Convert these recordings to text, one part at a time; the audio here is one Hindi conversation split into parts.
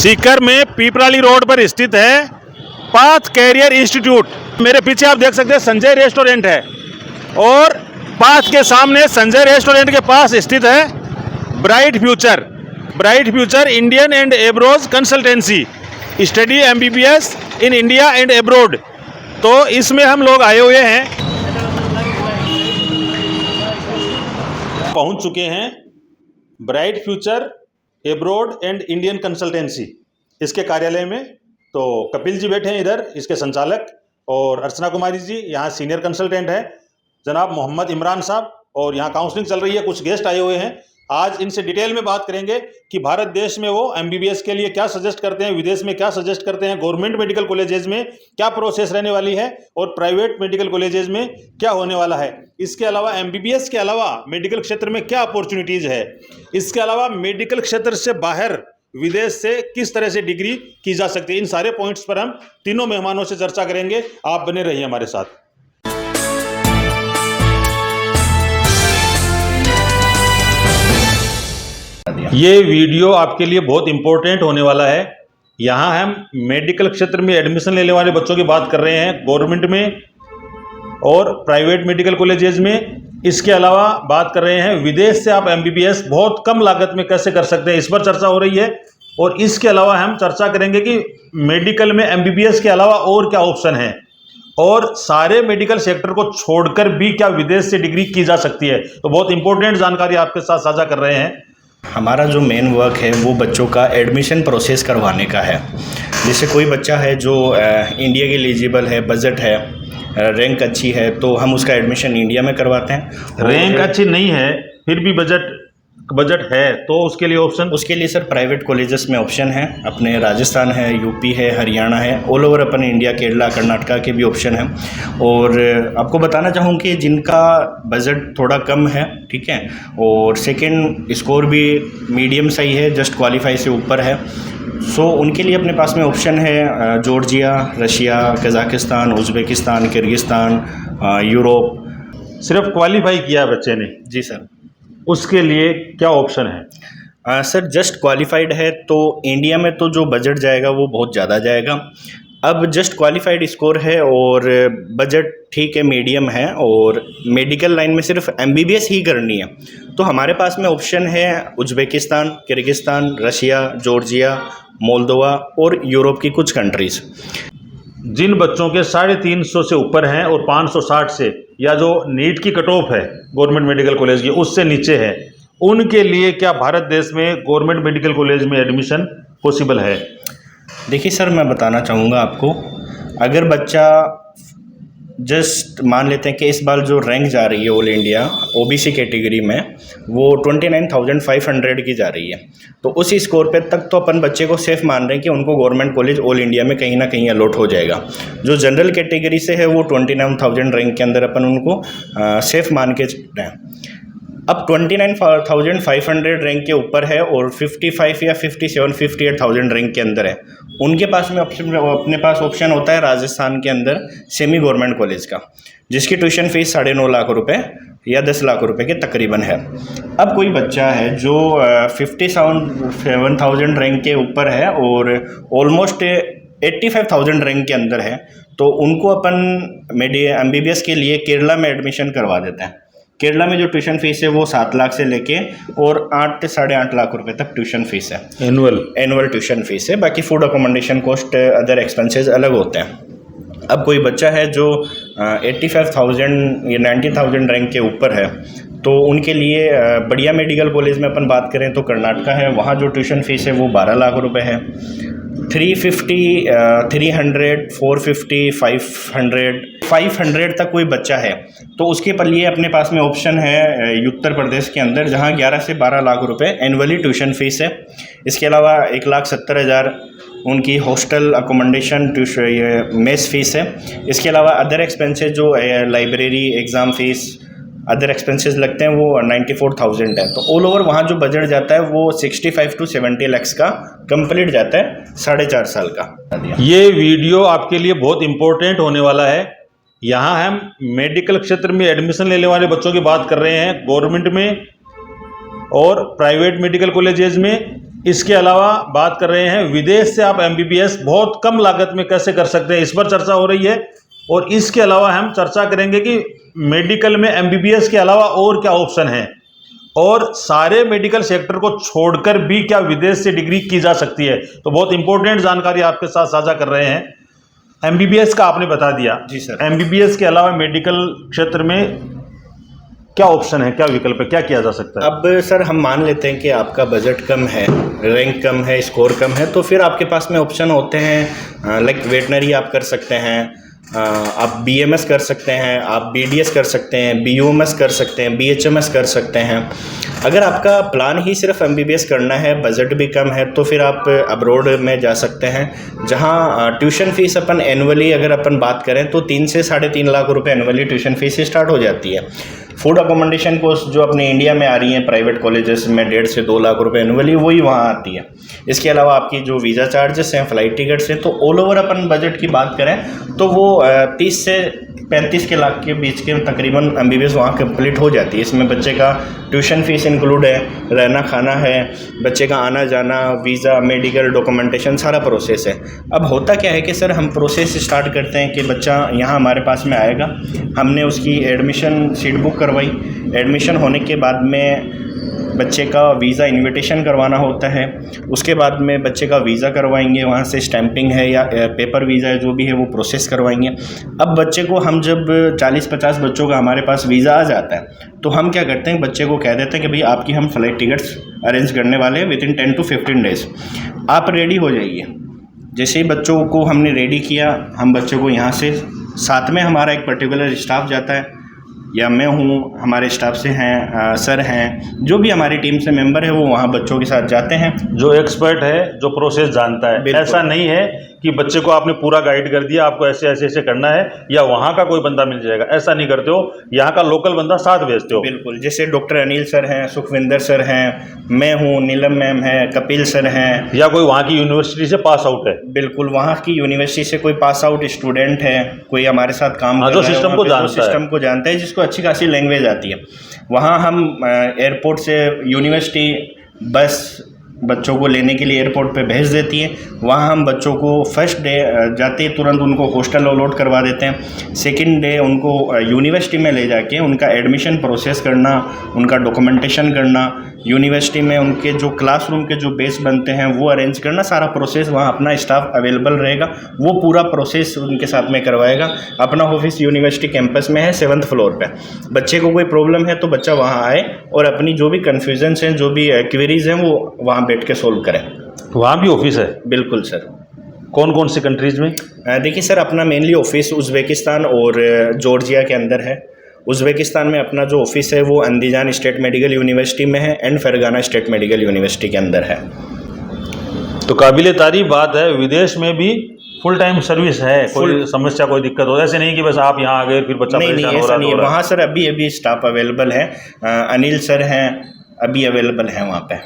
सीकर में पीपराली रोड पर स्थित है पाथ कैरियर इंस्टीट्यूट। मेरे पीछे आप देख सकते हैं संजय रेस्टोरेंट है और पाथ के सामने संजय रेस्टोरेंट के पास स्थित है bright future Indian and abroad consultancy study MBBS in India and abroad. तो इसमें हम लोग आए हुए हैं, पहुंच चुके हैं bright future abroad and Indian consultancy इसके कार्यालय में। तो कपिल जी बैठे हैं इधर, इसके संचालक, और अर्चना कुमारी जी यहाँ सीनियर कंसल्टेंट है, जनाब मोहम्मद इमरान साहब, और यहाँ काउंसलिंग चल रही है, कुछ गेस्ट आए हुए हैं। आज इनसे डिटेल में बात करेंगे कि भारत देश में वो MBBS के लिए क्या सजेस्ट करते हैं, विदेश में क्या सजेस्ट करते हैं, गवर्नमेंट मेडिकल कॉलेजेस में क्या प्रोसेस रहने वाली है और प्राइवेट मेडिकल कॉलेजेस में क्या होने वाला है। इसके अलावा MBBS के अलावा मेडिकल क्षेत्र में क्या अपॉर्चुनिटीज़ है, इसके अलावा मेडिकल क्षेत्र से बाहर विदेश से किस तरह से डिग्री की जा सकती है। इन सारे पॉइंट्स पर हम तीनों मेहमानों से चर्चा करेंगे। आप बने रहिए हमारे साथ। ये वीडियो आपके लिए बहुत इंपॉर्टेंट होने वाला है। यहाँ हम मेडिकल क्षेत्र में एडमिशन लेने वाले बच्चों की बात कर रहे हैं, गवर्नमेंट में और प्राइवेट मेडिकल कॉलेजेस में। इसके अलावा बात कर रहे हैं विदेश से आप MBBS बहुत कम लागत में कैसे कर सकते हैं, इस पर चर्चा हो रही है। और इसके अलावा हम चर्चा करेंगे कि मेडिकल में MBBS के अलावा और क्या ऑप्शन है और सारे मेडिकल सेक्टर को छोड़कर भी क्या विदेश से डिग्री की जा सकती है। तो बहुत इंपॉर्टेंट जानकारी आपके साथ साझा कर रहे हैं। हमारा जो मेन वर्क है वो बच्चों का एडमिशन प्रोसेस करवाने का है। जैसे कोई बच्चा है जो इंडिया के एलिजिबल है, बजट है, रैंक अच्छी है, तो हम उसका एडमिशन इंडिया में करवाते हैं। रैंक अच्छी नहीं है फिर भी बजट है तो उसके लिए ऑप्शन, उसके लिए सर प्राइवेट कॉलेजेस में ऑप्शन है। अपने राजस्थान है, यूपी है, हरियाणा है, ऑल ओवर अपन इंडिया, केरला, कर्नाटका के भी ऑप्शन है। और आपको बताना चाहूँ कि जिनका बजट थोड़ा कम है, ठीक है, और सेकंड स्कोर भी मीडियम सही है, जस्ट क्वालिफाई से ऊपर है, सो उनके लिए अपने पास में ऑप्शन है Georgia, Russia, Kazakhstan, Uzbekistan, Kyrgyzstan, Europe. सिर्फ क्वालिफाई किया बच्चे ने? जी सर। उसके लिए क्या ऑप्शन है? सर जस्ट क्वालिफाइड है तो इंडिया में तो जो बजट जाएगा वो बहुत ज़्यादा जाएगा। अब जस्ट क्वालिफाइड स्कोर है और बजट ठीक है, मीडियम है, और मेडिकल लाइन में सिर्फ MBBS ही करनी है, तो हमारे पास में ऑप्शन है Uzbekistan, Kyrgyzstan, Russia, Georgia, Moldova और यूरोप की कुछ कंट्रीज़। जिन बच्चों के 350 से ऊपर हैं और 560 से, या जो नीट की कट ऑफ है गवर्नमेंट मेडिकल कॉलेज की उससे नीचे है, उनके लिए क्या भारत देश में गवर्नमेंट मेडिकल कॉलेज में एडमिशन पॉसिबल है? देखिए सर, मैं बताना चाहूँगा आपको, अगर बच्चा जस्ट मान लेते हैं कि इस बार जो रैंक जा रही है ऑल इंडिया OBC कैटेगरी में वो 29,500 की जा रही है, तो उस स्कोर पे तक तो अपन बच्चे को सेफ मान रहे हैं कि उनको गवर्नमेंट कॉलेज ऑल इंडिया में कहीं ना कहीं अलॉट हो जाएगा। जो जनरल कैटेगरी से है वो 29,000 रैंक के अंदर अपन उनको सेफ मान के चल रहे हैं। अब 29,500 रैंक के ऊपर है और 55 या 57, 58,000 रैंक के अंदर है, उनके पास में अपने पास ऑप्शन होता है राजस्थान के अंदर सेमी गवर्नमेंट कॉलेज का, जिसकी ट्यूशन फीस 9.5 लाख रुपए या 10 लाख रुपए के तकरीबन है। अब कोई बच्चा है जो 57,000 रैंक के ऊपर है और ऑलमोस्ट 85,000 रैंक के अंदर है, तो उनको अपन MBBS के लिए केरला में एडमिशन करवा देते हैं। केरला में जो ट्यूशन फीस है वो 7 लाख से लेके और 8 से 8.5 लाख रुपए तक ट्यूशन फीस है, एनुअल ट्यूशन फीस है। बाकी food accommodation cost, other expenses अलग होते हैं। अब कोई बच्चा है जो 85,000 या 90,000 रैंक के ऊपर है, तो उनके लिए बढ़िया मेडिकल कॉलेज में अपन बात करें तो कर्नाटका है, वहाँ जो ट्यूशन फीस है वो 12 लाख रुपए है। 350, 300, 450, 500 तक कोई बच्चा है तो उसके लिए अपने पास में ऑप्शन है उत्तर प्रदेश के अंदर, जहाँ 11 से 12 लाख रुपए एनुअली ट्यूशन फीस है। इसके अलावा 1,70,000 उनकी हॉस्टल अकोमोडेशन मेस फीस है। इसके अलावा अदर एक्सपेंसेस जो library, exam fees, other expenses लगते हैं वो 94,000 है। तो ऑल ओवर वहाँ जो बजट जाता है वो 65 to 70 लाख का कंप्लीट जाता है 4.5 साल का। ये वीडियो आपके लिए बहुत इंपॉर्टेंट होने वाला है। यहाँ हम मेडिकल क्षेत्र में एडमिशन लेने वाले बच्चों की बात कर रहे हैं, गवर्नमेंट में और प्राइवेट मेडिकल कॉलेजेस में। इसके अलावा बात कर रहे हैं विदेश से आप एमबीबीएस बहुत कम लागत में कैसे कर सकते हैं, इस पर चर्चा हो रही है। और इसके अलावा हम चर्चा करेंगे कि मेडिकल में एमबीबीएस के अलावा और क्या ऑप्शन है, और सारे मेडिकल सेक्टर को छोड़कर भी क्या विदेश से डिग्री की जा सकती है। तो बहुत इंपॉर्टेंट जानकारी आपके साथ साझा कर रहे हैं। एमबीबीएस का आपने बता दिया जी सर। एमबीबीएस के अलावा मेडिकल क्षेत्र में क्या ऑप्शन है, क्या विकल्प है, क्या किया जा सकता है? अब सर हम मान लेते हैं कि आपका बजट कम है, रैंक कम है, स्कोर कम है, तो फिर आपके पास में ऑप्शन होते हैं लाइक वेटनरी आप कर सकते हैं, आप बीएमएस कर सकते हैं, आप बीडीएस कर सकते हैं, बीयूएमएस कर सकते हैं, बीएचएमएस कर सकते हैं। अगर आपका प्लान ही सिर्फ एमबीबीएस करना है, बजट भी कम है, तो फिर आप अब्रॉड में जा सकते हैं, जहां ट्यूशन फीस अपन एनुअली अगर अपन बात करें तो 3 से 3.5 लाख रुपए एनुअली ट्यूशन फीस स्टार्ट हो जाती है। फूड अकोमोडेशन कोस्ट जो अपने इंडिया में आ रही हैं प्राइवेट कॉलेजेस में 1.5 से 2 लाख रुपए एनुअली, वही वहाँ आती है। इसके अलावा आपकी जो वीज़ा चार्जेस हैं, फ्लाइट टिकट्स हैं, तो ऑल ओवर अपन बजट की बात करें तो वो 30 से 35 के लाख के बीच के तकरीबन एमबीबीएस वहाँ कंप्लीट हो जाती है। इसमें बच्चे का ट्यूशन फीस इंक्लूड है, रहना खाना है, बच्चे का आना जाना, वीज़ा, मेडिकल, डॉक्यूमेंटेशन, सारा प्रोसेस है। अब होता क्या है कि सर हम प्रोसेस स्टार्ट करते हैं कि बच्चा यहाँ हमारे पास में आएगा, हमने उसकी एडमिशन सीट बुक करवाई, एडमिशन होने के बाद में बच्चे का वीज़ा इनविटेशन करवाना होता है, उसके बाद में बच्चे का वीज़ा करवाएंगे, वहाँ से स्टैंपिंग है या पेपर वीज़ा है जो भी है वो प्रोसेस करवाएंगे। अब बच्चे को हम जब 40-50 बच्चों का हमारे पास वीज़ा आ जाता है तो हम क्या करते हैं, बच्चे को कह देते हैं कि भाई आपकी हम फ़्लाइट टिकट्स अरेंज करने वाले हैं विदिन 10 to 15 डेज़, आप रेडी हो जाइए। जैसे ही बच्चों को हमने रेडी किया, हम बच्चों को यहाँ से साथ में हमारा एक पर्टिकुलर स्टाफ जाता है, या मैं हूँ, हमारे स्टाफ से हैं, सर हैं, जो भी हमारी टीम से मेंबर है वो वहाँ बच्चों के साथ जाते हैं। जो एक्सपर्ट है, जो प्रोसेस जानता है। ऐसा नहीं है कि बच्चे को आपने पूरा गाइड कर दिया, आपको ऐसे ऐसे ऐसे करना है या वहाँ का कोई बंदा मिल जाएगा, ऐसा नहीं करते हो, यहाँ का लोकल बंदा साथ भेजते हो। बिल्कुल, जैसे डॉक्टर अनिल सर हैं, सुखविंदर सर हैं, मैं हूँ, नीलम मैम है, कपिल सर हैं, या कोई वहाँ की यूनिवर्सिटी से पास आउट है। बिल्कुल, वहाँ की यूनिवर्सिटी से कोई पास आउट स्टूडेंट है, कोई हमारे साथ काम कर जो रहा है, सिस्टम को जानता है, जिसको अच्छी खासी लैंग्वेज आती है। वहाँ हम एयरपोर्ट से यूनिवर्सिटी बस बच्चों को लेने के लिए एयरपोर्ट पे भेज देती है। वहाँ हम बच्चों को फर्स्ट डे जाते ही तुरंत उनको हॉस्टल अलॉट करवा देते हैं। सेकंड डे उनको यूनिवर्सिटी में ले जाके उनका एडमिशन प्रोसेस करना, उनका डॉक्यूमेंटेशन करना, यूनिवर्सिटी में उनके जो क्लासरूम के जो बेस बनते हैं वो अरेंज करना, सारा प्रोसेस वहाँ अपना स्टाफ अवेलेबल रहेगा, वो पूरा प्रोसेस उनके साथ में करवाएगा। अपना ऑफिस यूनिवर्सिटी कैंपस में है 7th फ्लोर पे। बच्चे को कोई प्रॉब्लम है तो बच्चा वहाँ आए और अपनी जो भी कन्फ्यूजन्स हैं, जो भी क्वेरीज हैं, वो वहाँ बैठ के सोल्व करें। वहाँ भी ऑफिस है? बिल्कुल सर। कौन कौन सी कंट्रीज़ में? देखिए सर, अपना मेनली ऑफिस उज़्बेकिस्तान और जॉर्जिया के अंदर है। उज़्बेकिस्तान में अपना जो ऑफिस है वो अंदीजान स्टेट मेडिकल यूनिवर्सिटी में है and Fergana state medical university के अंदर है। तो काबिल तारीफ बात है, विदेश में भी फुल टाइम सर्विस है, कोई समस्या कोई दिक्कत हो, ऐसे नहीं कि बस आप यहाँ आ गए फिर बच्चा नहीं, ऐसा नहीं है। वहाँ सर अभी स्टाफ अवेलेबल है, अनिल सर हैं, अभी अवेलेबल हैं वहाँ पे।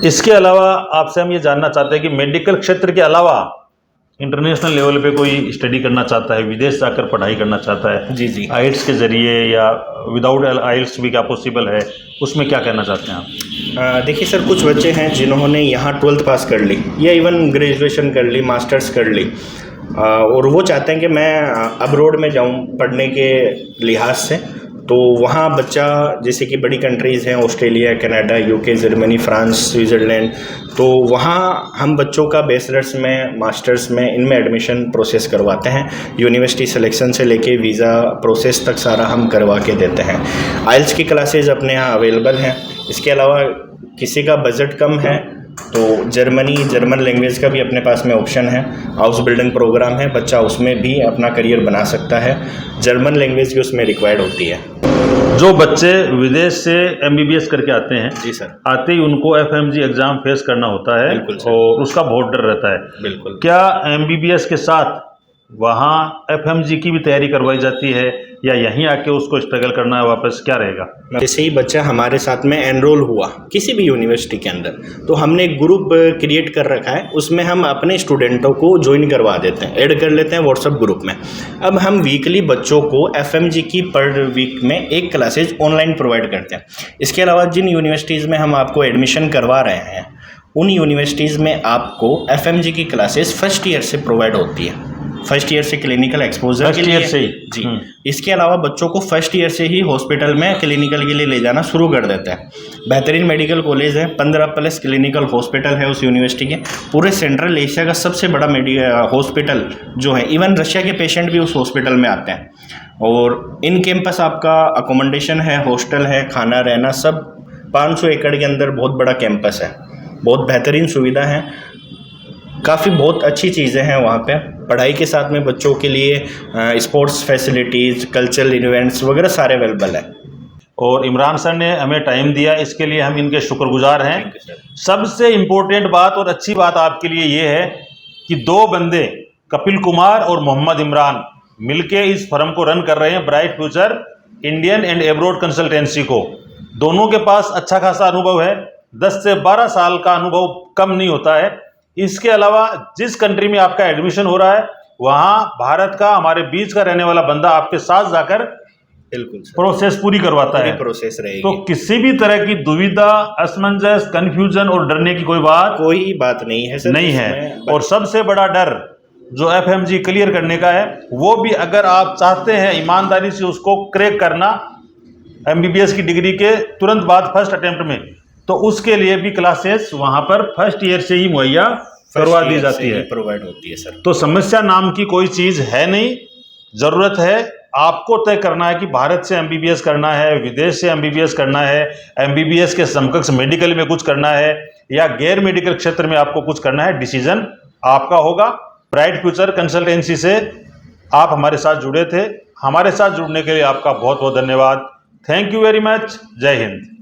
इसके अलावा आपसे हम ये जानना चाहते हैं कि मेडिकल क्षेत्र के अलावा इंटरनेशनल लेवल पे कोई स्टडी करना चाहता है, विदेश जाकर पढ़ाई करना चाहता है, जी आइल्स के ज़रिए या विदाउट आइल्स भी क्या पॉसिबल है, उसमें क्या कहना चाहते हैं आप? देखिए सर, कुछ बच्चे हैं जिन्होंने यहाँ 12th पास कर ली या इवन ग्रेजुएशन कर ली, मास्टर्स कर ली, और वो चाहते हैं कि मैं अब्रॉड में जाऊँ पढ़ने के लिहाज से। तो वहाँ बच्चा, जैसे कि बड़ी कंट्रीज़ हैं, Australia, Canada, UK, Germany, France, Switzerland, तो वहाँ हम बच्चों का बैचलर्स में, मास्टर्स में, इनमें एडमिशन प्रोसेस करवाते हैं। यूनिवर्सिटी सिलेक्शन से लेके वीज़ा प्रोसेस तक सारा हम करवा के देते हैं। आइल्स की क्लासेज अपने यहाँ अवेलेबल हैं। इसके अलावा किसी का बजट कम है तो जर्मन लैंग्वेज का भी अपने पास में ऑप्शन है। हाउस बिल्डिंग प्रोग्राम है, बच्चा उसमें भी अपना करियर बना सकता है। जर्मन लैंग्वेज भी उसमें रिक्वायर्ड होती है। जो बच्चे विदेश से एमबीबीएस करके आते हैं, जी सर, आते ही उनको एफएमजी एग्ज़ाम फेस करना होता है और उसका बहुत डर रहता है। बिल्कुल। क्या एमबीबीएस के साथ वहाँ एफएमजी की भी तैयारी करवाई जाती है या यहीं आके उसको स्ट्रगल करना है वापस, क्या रहेगा? जैसे ही बच्चा हमारे साथ में एनरोल हुआ किसी भी यूनिवर्सिटी के अंदर, तो हमने एक ग्रुप क्रिएट कर रखा है, उसमें हम अपने स्टूडेंटों को ज्वाइन करवा देते हैं, ऐड कर लेते हैं व्हाट्सएप ग्रुप में। अब हम वीकली बच्चों को एफएमजी की पर वीक में 1 क्लासेज ऑनलाइन प्रोवाइड करते हैं। इसके अलावा जिन यूनिवर्सिटीज़ में हम आपको एडमिशन करवा रहे हैं उन यूनिवर्सिटीज़ में आपको एफएमजी की क्लासेस फर्स्ट ईयर से प्रोवाइड होती है, फर्स्ट ईयर से क्लिनिकल एक्सपोजर फर्स्ट के लिए ईयर से ही जी। इसके अलावा बच्चों को फर्स्ट ईयर से ही हॉस्पिटल में क्लिनिकल के लिए ले जाना शुरू कर देता है। बेहतरीन मेडिकल कॉलेज है, 15+ क्लिनिकल हॉस्पिटल है उस यूनिवर्सिटी के। पूरे सेंट्रल एशिया का सबसे बड़ा हॉस्पिटल जो है, इवन रशिया के पेशेंट भी उस हॉस्पिटल में आते हैं। और इन कैंपस आपका अकोमोडेशन है, हॉस्टल है, खाना रहना सब 500 एकड़ के अंदर बहुत बड़ा कैंपस है, बहुत बेहतरीन सुविधा है, काफ़ी बहुत अच्छी चीज़ें हैं वहाँ पे। पढ़ाई के साथ में बच्चों के लिए स्पोर्ट्स फैसिलिटीज़, कल्चरल इवेंट्स वगैरह सारे अवेलेबल है। और इमरान सर ने हमें टाइम दिया, इसके लिए हम इनके शुक्रगुजार हैं। सबसे इम्पोर्टेंट बात और अच्छी बात आपके लिए ये है कि 2 बंदे, कपिल कुमार और मोहम्मद इमरान, मिलके इस फर्म को रन कर रहे हैं, bright future Indian and abroad consultancy को। दोनों के पास अच्छा खासा अनुभव है, 10 से 12 साल का अनुभव कम नहीं होता है। इसके अलावा जिस कंट्री में आपका एडमिशन हो रहा है, वहाँ भारत का, हमारे बीच का रहने वाला बंदा आपके साथ जाकर बिल्कुल प्रोसेस पूरी करवाता है। प्रोसेस रहेगी, तो किसी भी तरह की दुविधा, असमंजस, कंफ्यूजन और डरने की कोई बात नहीं है सर, नहीं है। और सबसे बड़ा डर जो एफएमजी क्लियर करने का है, वो भी अगर आप चाहते हैं ईमानदारी से उसको क्रैक करना एमबीबीएस की डिग्री के तुरंत बाद फर्स्ट अटेम्प्ट में, तो उसके लिए भी क्लासेस वहाँ पर फर्स्ट ईयर से ही मुहैया करवा दी जाती है, प्रोवाइड होती है सर। तो समस्या नाम की कोई चीज़ है नहीं। ज़रूरत है आपको तय करना है कि भारत से एमबीबीएस करना है, विदेश से एमबीबीएस करना है, एमबीबीएस के समकक्ष मेडिकल में कुछ करना है, या गैर मेडिकल क्षेत्र में आपको कुछ करना है। डिसीजन आपका होगा। ब्राइट फ्यूचर कंसल्टेंसी से आप हमारे साथ जुड़े थे, हमारे साथ जुड़ने के लिए आपका बहुत बहुत धन्यवाद। Thank you very much. जय हिंद।